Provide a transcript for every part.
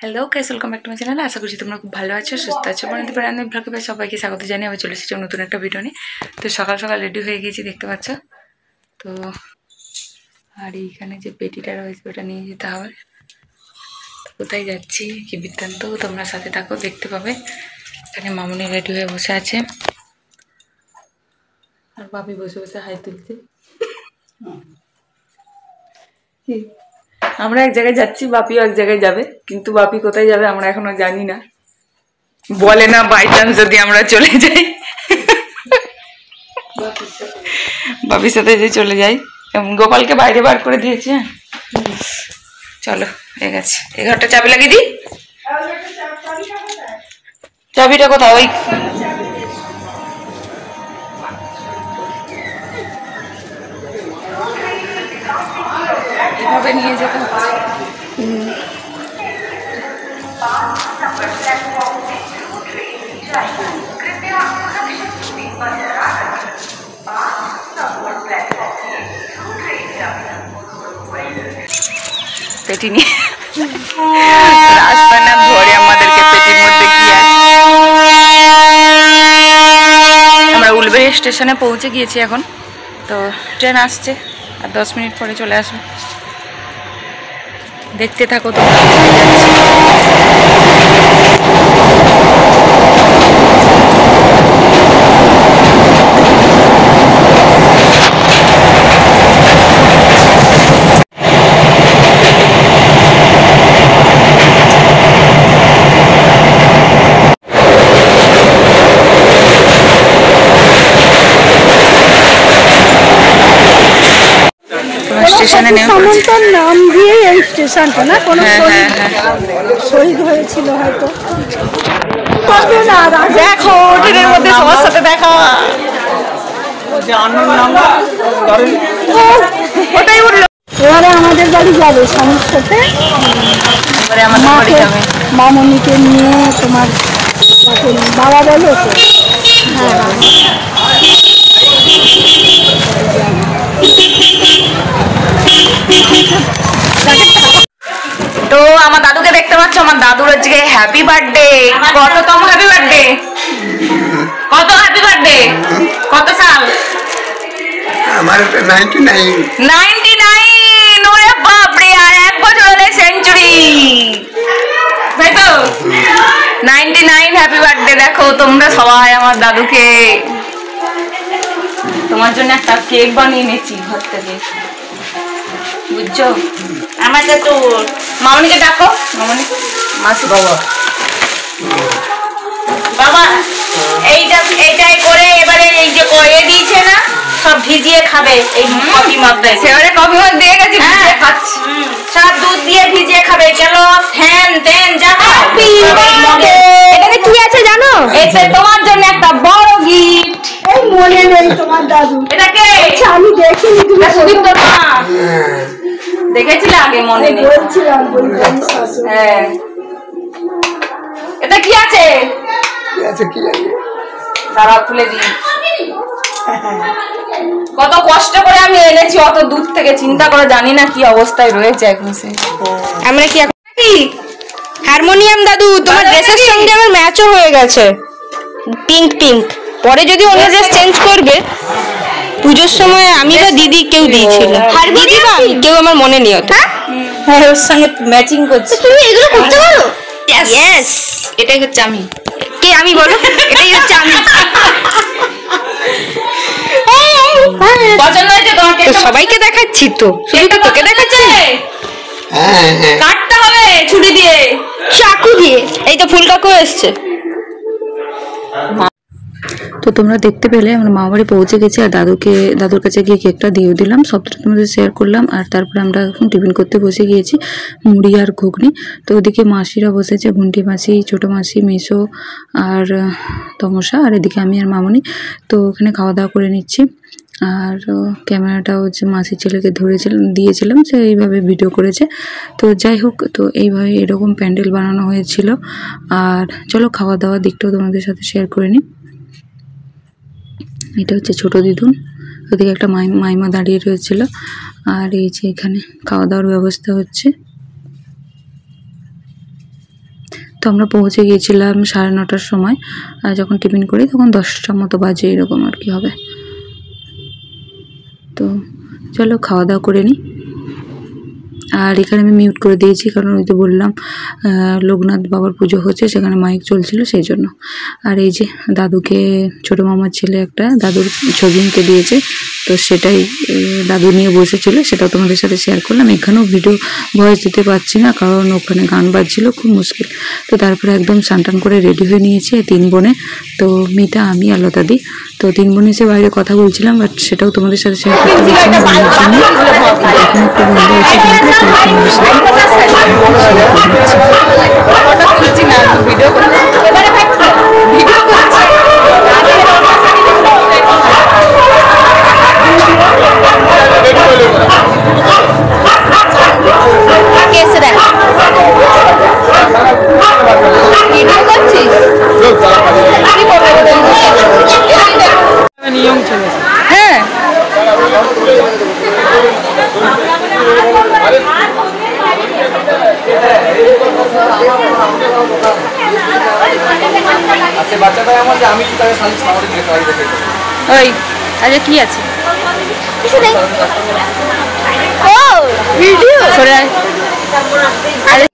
Hello guys, welcome back to my channel. আশা করছি তোমরা খুব ভালো আছো, সুস্থ আছো। বন্ধু বান্ধব ব্লগে সবাইকে স্বাগত জানিয়ে আমি চলে এসেছি নতুন একটা ভিডিও নিয়ে। তো সকাল সকাল রেডি হয়ে গেছি, দেখতে পাচ্ছ তো। আর এইখানে যে পেটিটা রয়েছে ওটা নিয়ে যেতে হবে। কোথায় যাচ্ছি কি বৃত্তান্ত তোমরা সাথে থাকো, দেখতে পাবে। এখানে মামুনি রেডি হয়ে বসে আছে আর বাপি বসে বসে হাই তুলছে। আমরা এক জায়গায় যাচ্ছি, বাপিও এক জায়গায় যাবে, কিন্তু বাপি কোথায় যাবে আমরা এখনো জানি না। বলে না বাই চান্স যদি আমরা চলে যাই, বাপির সাথে যে চলে যাই। গোপালকে বাইরে বার করে দিয়েছি। হ্যাঁ চলো, ঠিক আছে। এই ঘরটা চাবি লাগিয়ে দিই। চাবিটা কোথায়? ওই এভাবে নিয়ে যেতে হচ্ছে। পেটি নিয়ে রাস্তা না ধরে আমাদেরকে পেটির মধ্যে কি আছে। আমরা উলবেড়িয়া স্টেশনে পৌঁছে গিয়েছি এখন। তো ট্রেন আসছে আর 10 মিনিট পরে চলে আসবে। দেখতে থাকো তোমরা। স্টেশনে নাম দিয়ে এই স্টেশনটা না কোনো শহীদ হয়েছিল হয়তো। দেখো ট্রেনের মধ্যে সবার সাথে দেখা। ওটাই উঠলো। এবারে আমাদের বাড়ি যাবে সমস্যাতে, এবারে আমাদের বাড়ি যাবে মামনিকে নিয়ে। তোমার বাবা বলো তো? তো আমার দাদুকে দেখতে পাচ্ছ। আমার দাদুর আজকে হ্যাপি বার্থডে। কততম হ্যাপি বার্থডে? কত হ্যাপি বার্থডে? কত সাল? আমার 99। ওরে বাপরে, আর 1 বছর হলে সেঞ্চুরি, তাই তো? 99 হ্যাপি বার্থডে। দেখো তোমরা সবাই আমার দাদুকে। তোমার জন্য একটা কেক বানিয়ে এনেছি ঘর থেকে, বুঝছো? আমাকে তো মামনিকে ডাকো। মামনি, মাসি, বাবা বাবা এইটাই করে এবারে এই যে করে দিয়েছে না, সব ভিজিয়ে খাবে। এই কফি মগ দেয়, সেবারে কফি মগ দিয়ে গেছি, ভিজিয়ে খাচ্ছি। সব দুধ দিয়ে ভিজিয়ে খাবে। চলো ফ্যান তেন যা খাবে। এখানে কি আছে জানো? এটা তোমার জন্য একটা বড় গিফট। এই মনে নেই তোমার দাদু? এটাকে আমি দেখিনি। তুমি সুদীপ্ত না দেখেছিলে আগে? মনে নেই? বলছিলাম হ্যাঁ। এটা কি আছে? দাঁড়া খুলে দিই। কত কষ্ট করে আমি এনেছি অত দূর থেকে, চিন্তা করে জানি না কি অবস্থায় রয়েছে এখন সে। আমরা কি হারমোনিয়াম দাদু? তোমার ড্রেসের সঙ্গে আমার ম্যাচও হয়ে গেছে, পিঙ্ক পিঙ্ক। পরে যদি অন্য ড্রেস চেঞ্জ করবে। পুজোর সময় আমি বা দিদি কেউ দিয়েছিল, দিদি বা আমি, কেউ আমার মনে নেই অত। হ্যাঁ, ওর সঙ্গে ম্যাচিং করছে। তুমি এগুলো করতে পারো? ইয়েস, এটাই হচ্ছে আমি। কে আমি বলো? এটাই হচ্ছে আমি। পছন্দ হয়েছে তোমাকে? সবাইকে দেখাচ্ছি তো, শুধু তো তোকে দেখাচ্ছি। কাটতে হবে ছুরি দিয়ে, চাকু দিয়ে। এই তো ফুল কাকু এসছে। তো তোমরা দেখতে পেলে আমরা মামা বাড়ি পৌঁছে গেছি আর দাদুর কাছে গিয়ে কেকটা দিয়ে দিলাম, সবটা তোমাদের শেয়ার করলাম। আর তারপরে আমরা এখন টিফিন করতে বসে গিয়েছি, মুড়ি আর ঘুগনি। তো ওদিকে মাসিরা বসেছে, ঘুন্টি মাসি, ছোটো মাসি, মেসো আর তমসা, আর এদিকে আমি আর মামনি। তো ওখানে খাওয়া দাওয়া করে নিচ্ছি। আর ক্যামেরাটা হচ্ছে মাসির ছেলেকে দিয়েছিলাম, সে এইভাবে ভিডিও করেছে। তো যাই হোক, তো এইভাবে এরকম প্যান্ডেল বানানো হয়েছিল। আর চলো খাওয়া দাওয়ার দিকটাও তোমাদের সাথে শেয়ার করে নিই। এটা হচ্ছে ছোট দিদুন, ওদিকে একটা মাইমা দাঁড়িয়ে রয়েছিল। আর এই যে এখানে খাওয়া দাওয়ার ব্যবস্থা হচ্ছে। তো আমরা পৌঁছে গিয়েছিলাম 9:30টার সময়, আর যখন টিফিন করি তখন 10টার মতো বাজে, এরকম আর কি হবে। তো চলো খাওয়া দাওয়া করে নিই। আর এখানে আমি মিউট করে দিয়েছি কারণ ওই তো বললাম লোকনাথ বাবার পুজো হচ্ছে, সেখানে মাইক চলছিল সেই জন্য। আর এই যে দাদুকে ছোটো মামার ছেলে একটা দাদুর ছবি এঁকে দিয়েছে, তো সেটাই দাদু নিয়ে বসেছিল, সেটাও তোমাদের সাথে শেয়ার করলাম। এখানেও ভিডিও ভয়েস দিতে পারছি না কারণ ওখানে গান বাজছিল, খুব মুশকিল। তো তারপরে একদম স্নান করে রেডি হয়ে নিয়েছি 3 বোনে, তো মিতা, আমি আর লতাদি। তো 3 বোনে এসে বাইরে কথা বলছিলাম, বাট সেটাও তোমাদের সাথে শেয়ার করতে পারছি না। এখন একটু বন্ধ হয়েছে কিন্তু তোমাদের নিয়ম চলে। হ্যাঁ ওই আরে কি আছে কিছু নেই। ও ভিডিও সরে আয়। আরে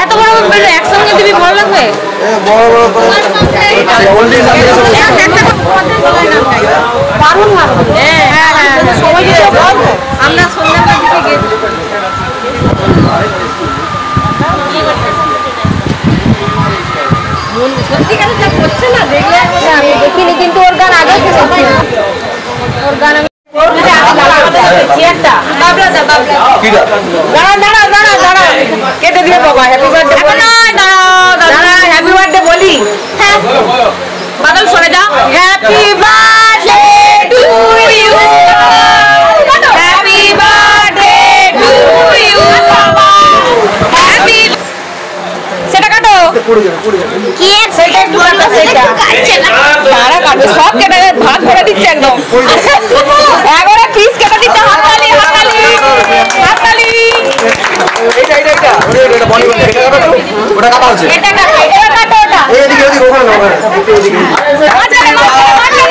এত বড় বড় একসঙ্গে দিবি ভালো লাগবে। আমরা সন্ধ্যাবেলার দিকে গেছি। সত্যিকারে যা করছে না দেখলে আমি দেখিনি, কিন্তু ওর গান আগে শুনেছি। ওর গান আমি কেটে দিয়ে বাবা হ্যাপি বার্থডে হ্যাপি বার্থডে বলি। হ্যাঁ বাদল সরে যাও। Happy birthday to you, happy birthday to you, happy. সেটা কাটো কি সেটা একটু কাটো, সেটা দাঁড়া কাটো, সব কেটে ভাগ করে দিচ্ছে একদম। এগারো পিস কেটে দিচ্ছে। হাততালি হাততালি হাততালি। এটা এটা এটা এটা বলি বলি এটা কাটো, ওটা কাটা আছে। এটা কাটো, এটা কাটো, ওটা এইদিকে ওদিকে ওখানে না, এইদিকে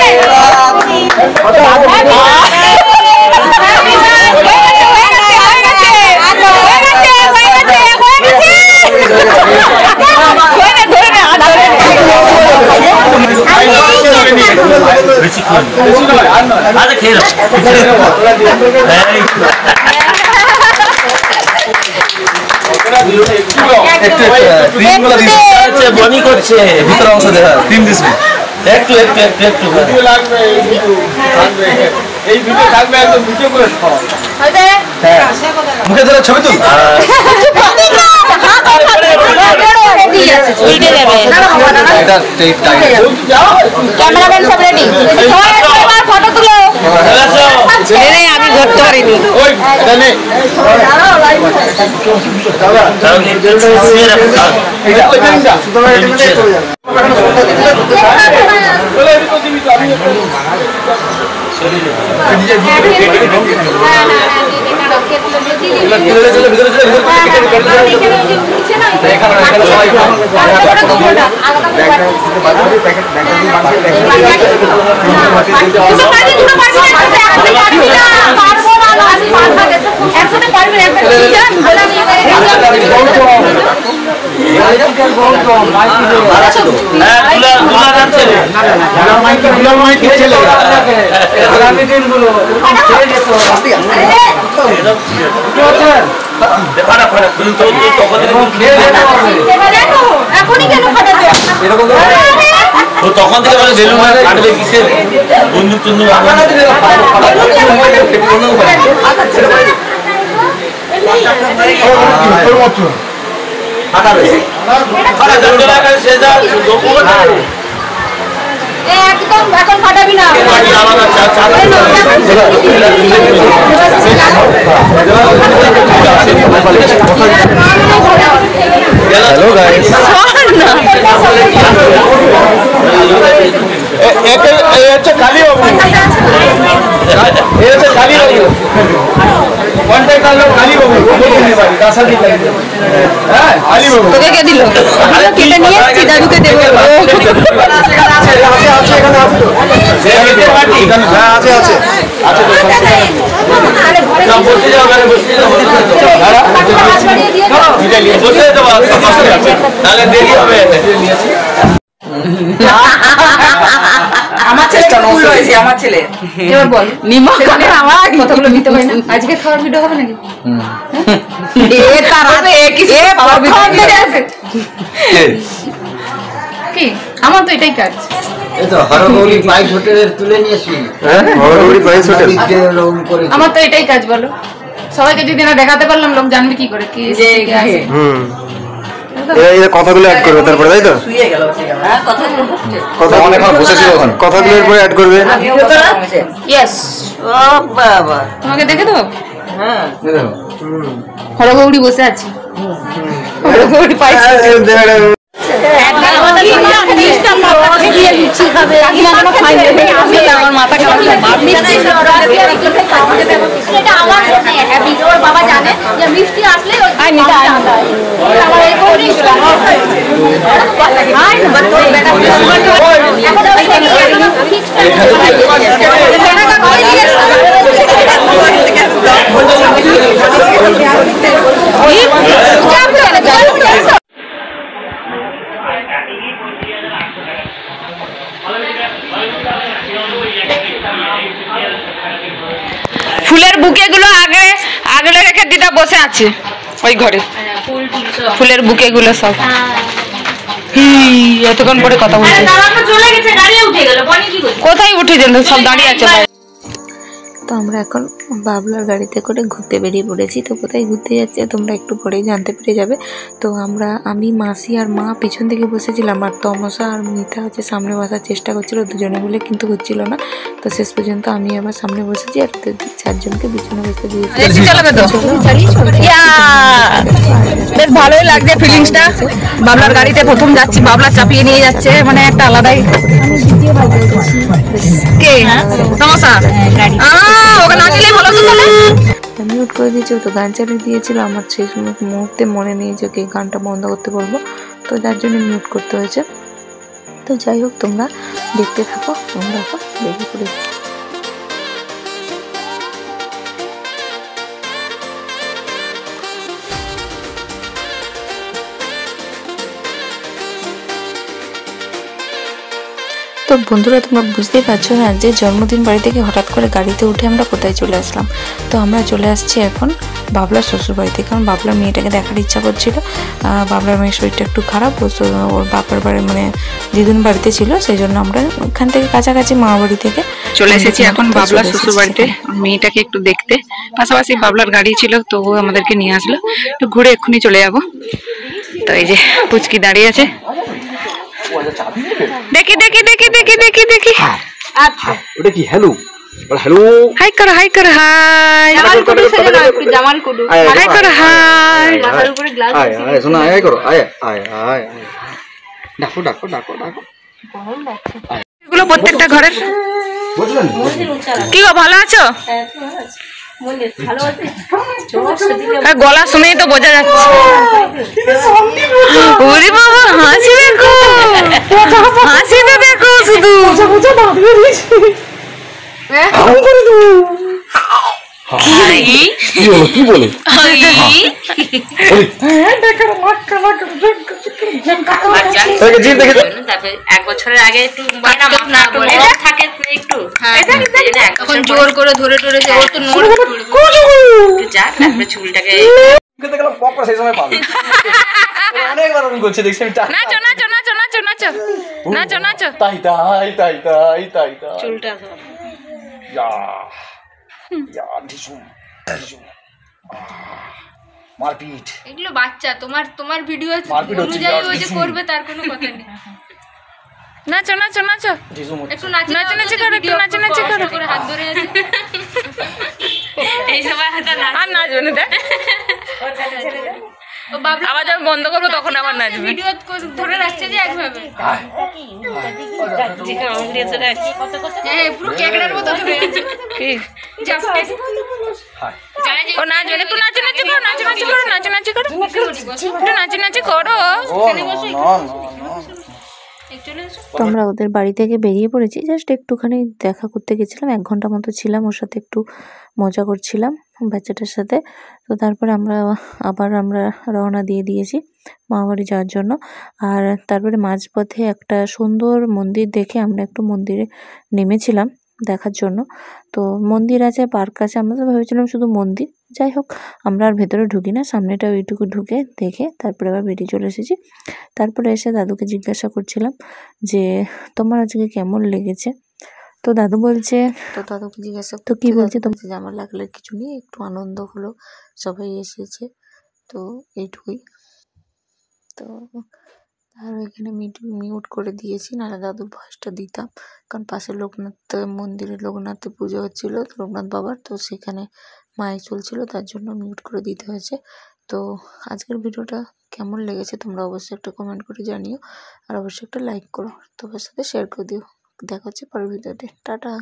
আচ্ছা বনি করছে ভিতর অংশ দেখা ক্রিম দিস একটু একটু একটু একটু ভিডিও লাগবে, এই ভিডিও থাকবে একদম ভিডিও করে মুখে ধরে ছবি তুল। ক্যামেরাম্যান সব রেডি, ফটো তুলো। আমি ধরতে পারিনি। হ্যাঁ তখন থেকে বলে বেলুন কাটবে কিসের বন্দুক টন্দুক একদম এখন ফাটাবি না। हेलो गाइस खाली हो खाली हो कॉन्टैक्ट कर लो खाली हो তোকে কে দিল? কেটে নিয়ে এসেছি দাদুকে দেবো। আমার ছেলে ভুল হয়েছে, আমার ছেলে এবার বল নিমক আমার কথাগুলো দিতে পারি না। আজকে খাওয়ার ভিডিও হবে নাকি? কি আমার তো এটাই কাজ। আমার তো এটাই কাজ, বলো সবাইকে যদি না দেখাতে পারলাম লোক জানবে কি করে কি কথাগুলো অ্যাড করবে তারপরে, তাই তো? কথাগুলো এরপরে অ্যাড করবে। তোমাকে দেখে দেবো। হরগৌড়ি বসে আছি, হরগৌড়ি পাইছি। আমার মাথা খারাপ বাবা জানে যে মিষ্টি আসলে ফুলের বুকে গুলো আগে আগলে রেখে দিদা বসে আছে ওই ঘরে। ফুলের বুকে গুলো সব এতক্ষণ পরে কথা বলছে। কোথায় উঠে যেন সব দাঁড়িয়ে আছে। তো আমরা এখন বাবলার গাড়িতে করে ঘুরতে বেরিয়ে পড়েছি। তো কোথায় ঘুরতে যাচ্ছে তোমরা একটু পরেই জানতে পেরে যাবে। তো আমি মাসি আর মা পিছন দিকে বসেছিলাম, আর তমসা আর মিতা হচ্ছে সামনে বসার চেষ্টা করছিল, দুজনে মিলে কিন্তু হচ্ছিল না। তো শেষ পর্যন্ত আমি আবার সামনে বসেছি আর চারজনকে পিছনে বসে দিয়েছি। বেশ ভালোই লাগছে ফিলিংসটা। বাবলার গাড়িতে প্রথম যাচ্ছি, বাবলা চাপিয়ে নিয়ে যাচ্ছে, মানে একটা আলাদাই। কে তমসা ওকে নাচলেই ভালো তো। তাহলে মিউট করে দিয়েছি, তো গান চালিয়ে দিয়েছিল। আমার সেই মুহূর্তে মনে নেই যে গানটা বন্ধ করতে বলবো, তো যার জন্য মিউট করতে হয়েছে। তো যাই হোক তোমরা দেখতে থাকো, তোমরা এখন বেরিয়ে পড়েছি। তো বন্ধুরা তোমরা বুঝতেই পারছো না যে জন্মদিন বাড়ি থেকে হঠাৎ করে গাড়িতে উঠে আমরা কোথায় চলে আসলাম। তো আমরা চলে আসছি এখন বাবলার শ্বশুর বাড়িতে, কারণ বাবলার মেয়েটাকে দেখার ইচ্ছা করছিল। বাবলার মেয়ের শরীরটা একটু খারাপ, ওর বাবার বাড়ি মানে দিদুন বাড়িতে ছিল, সেই জন্য আমরা ওখান থেকে কাছাকাছি মা বাড়ি থেকে চলে এসেছি এখন বাবলার শ্বশুর বাড়িতে মেয়েটাকে একটু দেখতে। পাশাপাশি বাবলার গাড়ি ছিল, তো ও আমাদেরকে নিয়ে আসলো। তো ঘুরে এক্ষুনি চলে যাবো। তো এই যে পুচকি দাঁড়িয়ে আছে, দেখি দেখি দেখি দেখি দেখি দেখি। ওটা কি? হ্যালো হ্যালো, হাই করো হাই করো হাই, হাই করো হাই। শোনা আয় করো, আয় আয় আয়, ডাকো ডাকো ডাকো ডাকো। এগুলো প্রত্যেকটা ঘরের। কি গো ভালো আছো? গলা শুনেই তো বোঝা যাচ্ছে। ওরে বাবা হাসি দেখো, হাসি তো দেখো শুধু। কি বলে এক বছরের আগে একটু থাকে একটু তখন জোর করে ধরে টরে ওর তো যা তারপরে চুলটাকে সেই সময় পাবে অনেকবার ওরকম করছে দেখছি আমি নাচো নাচো নাচো নাচো নাচো নাচো নাচো তাই তাই তাই তাই তাই তাই চুলটা মারপিট এগুলো বাচ্চা তোমার ভিডিও মারপিট হচ্ছে, অনুযায়ী ওই যে করবে তার কোনো কথা নেই। নাচো নাচো নাচো একটু নাচি নাচানাচি করো, একটু নাচানাচি করো। করে হাত ধরে আছে এই সময় আর নাচবে না দেখ ও বাবা আবার যখন বন্ধ করবো তখন আবার নাচবে ভিডিও ধরে রাখছে যে একভাবে হ্যাঁ পুরো ক্যাকড়ার মতো ধরে আছে কি জাপটে ও নাচবে না, একটু নাচানাচি করো, নাচানাচি করো, নাচানাচি করো, একটু নাচানাচি করো। তো আমরা ওদের বাড়ি থেকে বেরিয়ে পড়েছি, জাস্ট একটুখানি দেখা করতে গেছিলাম, 1 ঘন্টা মতো ছিলাম ওর সাথে, একটু মজা করছিলাম বাচ্চাটার সাথে। তো তারপরে আমরা রওনা দিয়ে দিয়েছি মামাবাড়ি যাওয়ার জন্য। আর তারপরে মাঝপথে একটা সুন্দর মন্দির দেখে আমরা একটু মন্দিরে নেমেছিলাম দেখার জন্য। তো মন্দির আছে, পার্ক আছে, আমরা তো ভেবেছিলাম শুধু মন্দির। যাই হোক, আমরা আর ভেতরে ঢুকি না, সামনেটা ওইটুকু ঢুকে দেখে তারপরে আবার বেরিয়ে চলে এসেছি। তারপরে এসে দাদুকে জিজ্ঞাসা করছিলাম যে তোমার আজকে কেমন লেগেছে। তো দাদু বলছে, তো দাদুকে জিজ্ঞাসা তো কি বলছে, তোমার যে আমার লাগলে কিছু নেই, একটু আনন্দ হলো, সবাই এসেছে, তো এইটুকুই। তো আর ওইখানে মিউট করে দিয়েছি, নাহলে দাদুর ভয়েসটা দিতাম, কারণ পাশে লোকনাথ মন্দিরে লোকনাথে পুজো হচ্ছিল লোকনাথ বাবার, তো সেখানে মাইক চলছিল, তার জন্য মিউট করে দিতে হয়েছে। তো আজকের ভিডিওটা কেমন লেগেছে তোমরা অবশ্যই একটা কমেন্ট করে জানিও, আর অবশ্যই একটা লাইক করো, তোমার সাথে শেয়ার করে দিও। দেখা হচ্ছে পরের ভিডিওতে, টাটা।